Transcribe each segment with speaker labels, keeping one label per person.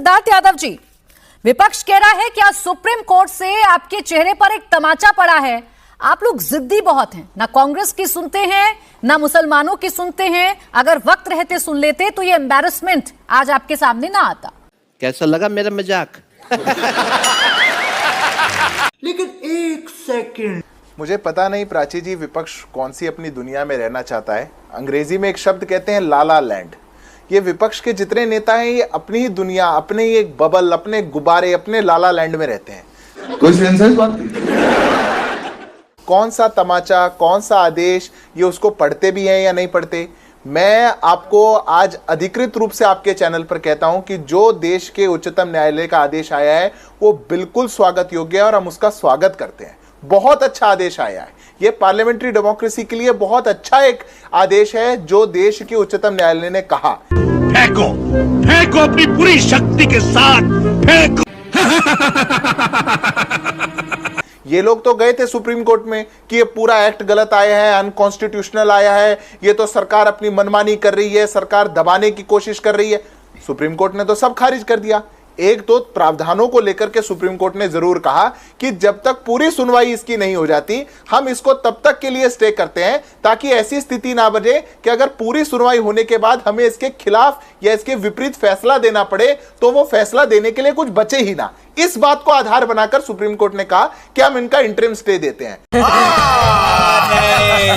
Speaker 1: सिद्धार्थ यादव जी, विपक्ष कह रहा है कि आज सुप्रीम कोर्ट से आपके चेहरे पर एक तमाचा पड़ा है। आप लोग जिद्दी बहुत हैं, ना कांग्रेस की सुनते हैं ना मुसलमानों की सुनते हैं। अगर वक्त रहते सुन लेते तो ये एम्बैरेसमेंट आज आपके सामने ना आता।
Speaker 2: कैसा लगा मेरा मजाक?
Speaker 3: लेकिन एक सेकंड,
Speaker 4: मुझे पता नहीं प्राची जी विपक्ष कौन सी अपनी दुनिया में रहना चाहता है। अंग्रेजी में एक शब्द कहते हैं लाला लैंड। ये विपक्ष के जितने नेता हैं ये अपनी ही दुनिया, अपने ही एक बबल, अपने गुब्बारे, अपने लाला लैंड में रहते हैं।
Speaker 3: कोई सेंस है इस बात की?
Speaker 4: कौन सा तमाचा, कौन सा आदेश, ये उसको पढ़ते भी हैं या नहीं पढ़ते। मैं आपको आज अधिकृत रूप से आपके चैनल पर कहता हूं कि जो देश के उच्चतम न्यायालय का आदेश आया है वो बिल्कुल स्वागत योग्य है और हम उसका स्वागत करते हैं। बहुत अच्छा आदेश आया है। ये पार्लियामेंट्री डेमोक्रेसी के लिए बहुत अच्छा एक आदेश है जो देश के उच्चतम न्यायालय ने कहा।
Speaker 5: फेंको, फेंको अपनी पूरी शक्ति के साथ फेंको।
Speaker 4: ये लोग तो गए थे सुप्रीम कोर्ट में कि ये पूरा एक्ट गलत आया है, अनकॉन्स्टिट्यूशनल आया है, ये तो सरकार अपनी मनमानी कर रही है, सरकार दबाने की कोशिश कर रही है। सुप्रीम कोर्ट ने तो सब खारिज कर दिया। एक दो प्रावधानों को लेकर के सुप्रीम कोर्ट ने जरूर कहा कि जब तक पूरी सुनवाई इसकी नहीं हो जाती हम इसको तब तक के लिए स्टे करते हैं ताकि ऐसी स्थिति ना बने कि अगर पूरी सुनवाई होने के बाद हमें इसके खिलाफ या इसके विपरीत फैसला देना पड़े तो वो फैसला देने के लिए कुछ बचे ही ना। इस बात को आधार बनाकर सुप्रीम कोर्ट ने कहा कि हम इनका इंटरिम स्टे देते हैं।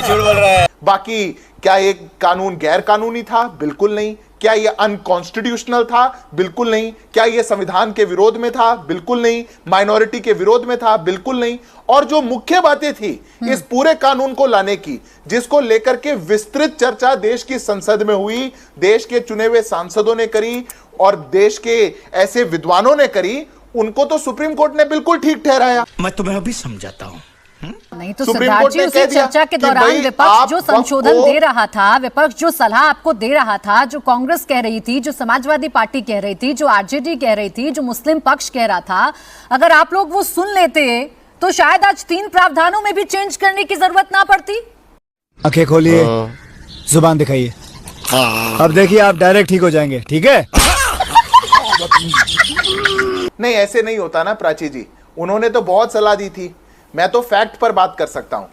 Speaker 5: झूठ बोल रहा है।
Speaker 4: बाकी क्या ये कानून गैर कानूनी था? बिल्कुल नहीं। क्या ये अनकॉन्स्टिट्यूशनल था? बिल्कुल नहीं। क्या ये संविधान के विरोध में था? बिल्कुल नहीं। माइनॉरिटी के विरोध में था? बिल्कुल नहीं। और जो मुख्य बातें थी इस पूरे कानून को लाने की, जिसको लेकर के विस्तृत चर्चा देश की संसद में हुई, देश के चुने हुए सांसदों ने करी और देश के ऐसे विद्वानों ने करी, उनको तो सुप्रीम कोर्ट ने बिल्कुल ठीक ठहराया।
Speaker 5: मैं तुम्हें अभी समझाता हूँ।
Speaker 1: नहीं तो सिद्धार्थ जी, उसी चर्चा के दौरान विपक्ष जो संशोधन दे रहा था, विपक्ष जो सलाह आपको दे रहा था, जो कांग्रेस कह रही थी, जो समाजवादी पार्टी कह रही थी, जो आरजेडी कह रही थी, जो मुस्लिम पक्ष कह रहा था, अगर आप लोग वो सुन लेते तो शायद आज 3 प्रावधानों में भी चेंज करने की जरूरत ना पड़ती।
Speaker 6: आंखें खोलिए, जुबान दिखाइए। अब देखिए आप डायरेक्ट ठीक हो जाएंगे, ठीक है?
Speaker 4: नहीं, ऐसे नहीं होता ना प्राची जी। उन्होंने तो बहुत सलाह दी थी। मैं तो फैक्ट पर बात कर सकता हूं।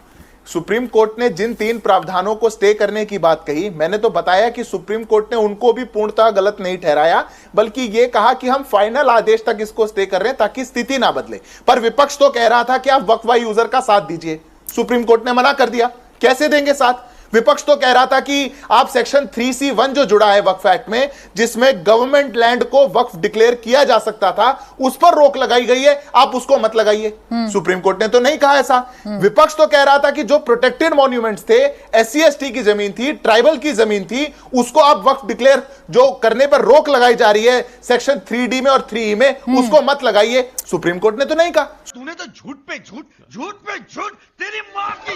Speaker 4: सुप्रीम कोर्ट ने जिन 3 प्रावधानों को स्टे करने की बात कही, मैंने तो बताया कि सुप्रीम कोर्ट ने उनको भी पूर्णतः गलत नहीं ठहराया, बल्कि ये कहा कि हम फाइनल आदेश तक इसको स्टे कर रहे हैं ताकि स्थिति ना बदले। पर विपक्ष तो कह रहा था कि आप वक्फ यूजर का साथ दीजिए। सुप्रीम कोर्ट ने मना कर दिया। कैसे देंगे साथ? विपक्ष तो कह रहा था कि आप सेक्शन 3C1 जो जुड़ा है वक्फ एक्ट में, जिसमें गवर्नमेंट लैंड को वक्फ डिक्लेयर किया जा सकता था, उस पर रोक लगाई गई है, आप उसको मत लगाइए। सुप्रीम कोर्ट ने तो नहीं कहा ऐसा। विपक्ष तो कह रहा था कि जो प्रोटेक्टेड मॉन्यूमेंट्स थे, SC/ST की जमीन थी, ट्राइबल की जमीन थी, उसको आप वक्फ डिक्लेयर जो करने पर रोक लगाई जा रही है सेक्शन 3D में और 3E में, उसको मत लगाइए। सुप्रीम कोर्ट ने तो नहीं कहा।
Speaker 5: तूने तो झूठ पे झूठ, झूठ पे झूठ, तेरी माँ की।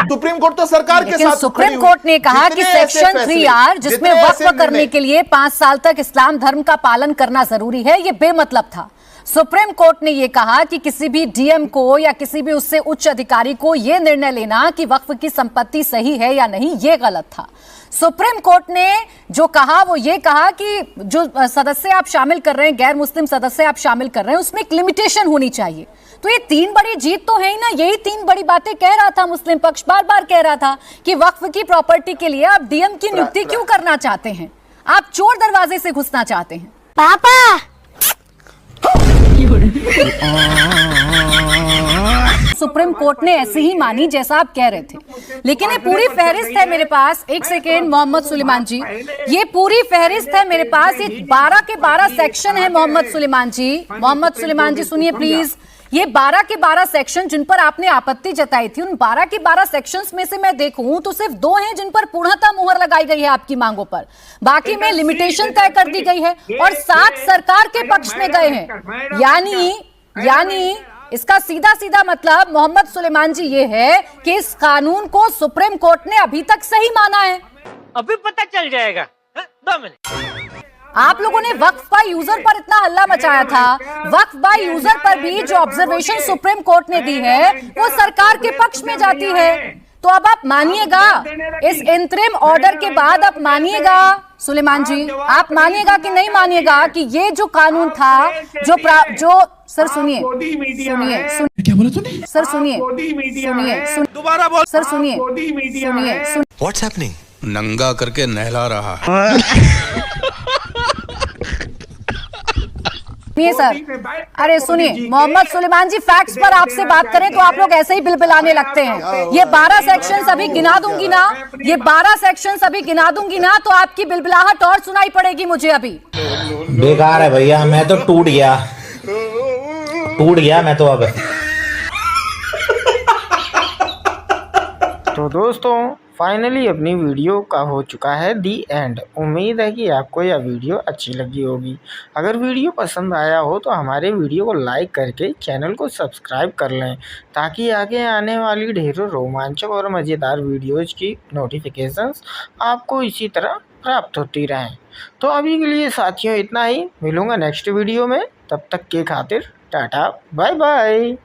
Speaker 4: सुप्रीम कोर्ट तो सरकार के साथ
Speaker 1: सुप्रीम कोर्ट ने कहा कि सेक्शन 3R जिसमें वक्फ करने के लिए 5 साल तक इस्लाम धर्म का पालन करना जरूरी है, यह बेमतलब था। सुप्रीम कोर्ट ने यह कहा कि किसी भी डीएम को या किसी भी उससे उच्च अधिकारी को यह निर्णय लेना कि वक्फ की संपत्ति सही है या नहीं, यह गलत था। सुप्रीम कोर्ट ने जो कहा वो ये कहा कि जो सदस्य आप शामिल कर रहे हैं, गैर मुस्लिम सदस्य आप शामिल कर रहे हैं, उसमें एक लिमिटेशन होनी चाहिए। तो ये 3 बड़ी जीत तो है ही ना। यही 3 बड़ी बातें कह रहा था मुस्लिम पक्ष, बार बार कह रहा था कि वक्फ की प्रॉपर्टी के लिए आप डीएम की नियुक्ति क्यों करना चाहते हैं? आप चोर दरवाजे से घुसना चाहते हैं। पापा सुप्रीम कोर्ट ने ऐसे ही मानी जैसा आप कह रहे थे, लेकिन ये पूरी फहरिस्त है मेरे पास। एक सेकेंड मोहम्मद सुलेमान जी, ये पूरी फहरिस्त है मेरे पास। ये 12 के 12 सेक्शन है मोहम्मद सुलेमान जी। मोहम्मद सुलेमान जी सुनिए प्लीज। ये 12 के 12 सेक्शन जिन पर आपने आपत्ति जताई थी, उन 12 के 12 सेक्शंस में से मैं देखूं तो सिर्फ 2 हैं जिन पर पूर्णतः मुहर लगाई गई है आपकी मांगों पर। बाकी में लिमिटेशन तय कर दी गई है और 7 सरकार के पक्ष में गए हैं। यानी इसका सीधा सीधा मतलब मोहम्मद सुलेमान जी ये है कि इस कानून को सुप्रीम कोर्ट ने अभी तक सही माना है।
Speaker 7: अभी पता चल जाएगा। 2 मिनट।
Speaker 1: आप लोगों ने वक्फ बाय यूजर पर इतना हल्ला मचाया था। वक्फ बाय यूजर पर भी जो ऑब्जर्वेशन सुप्रीम कोर्ट ने दी है वो सरकार के पक्ष में जाती है। तो अब आप मानिएगा, इस इंतरिम ऑर्डर के बाद आप मानिएगा सुलेमान जी, आप मानिएगा कि नहीं मानिएगा कि ये जो कानून था, जो सर सुनिए
Speaker 5: क्या बोला तूने?
Speaker 1: सर सुनिए
Speaker 5: दोबारा बोल।
Speaker 1: सर सुनिए
Speaker 8: व्हाट्स हैपनिंग?
Speaker 9: नंगा करके नहला रहा
Speaker 1: सर। अरे सुनिए मोहम्मद सुलेमान जी, फैक्ट्स पर आपसे बात करें तो आप लोग ऐसे ही बिलबिलाने लगते हैं। ये 12 सेक्शन अभी गिना दूंगी ना, ये 12 सेक्शन अभी गिना दूंगी ना, तो आपकी बिलबिलाहट और सुनाई पड़ेगी मुझे अभी।
Speaker 10: बेकार है भैया, मैं तो टूट गया मैं तो अब।
Speaker 11: तो दोस्तों फाइनली अपनी वीडियो का हो चुका है दी एंड। उम्मीद है कि आपको यह वीडियो अच्छी लगी होगी। अगर वीडियो पसंद आया हो तो हमारे वीडियो को लाइक करके चैनल को सब्सक्राइब कर लें, ताकि आगे आने वाली ढेरों रोमांचक और मज़ेदार वीडियोज़ की नोटिफिकेशंस आपको इसी तरह प्राप्त होती रहें। तो अभी के लिए साथियों इतना ही, मिलूँगा नेक्स्ट वीडियो में। तब तक के खातिर टाटा बाय बाय।